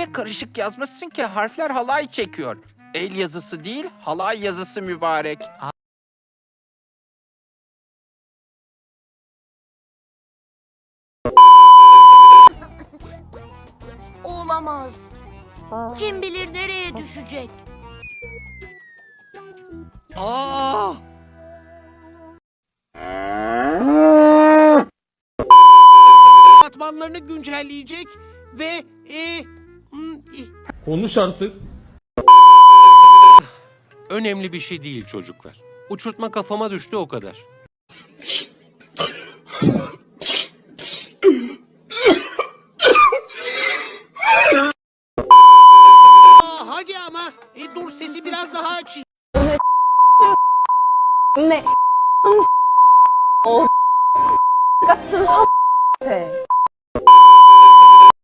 Öyle karışık yazmışsın ki harfler halay çekiyor. El yazısı değil, halay yazısı mübarek. Olamaz. Kim bilir nereye düşecek? Aa! Katmanlarını güncelleyecek ve Konuş artık. önemli bir şey değil çocuklar. Uçurtma kafama düştü o kadar.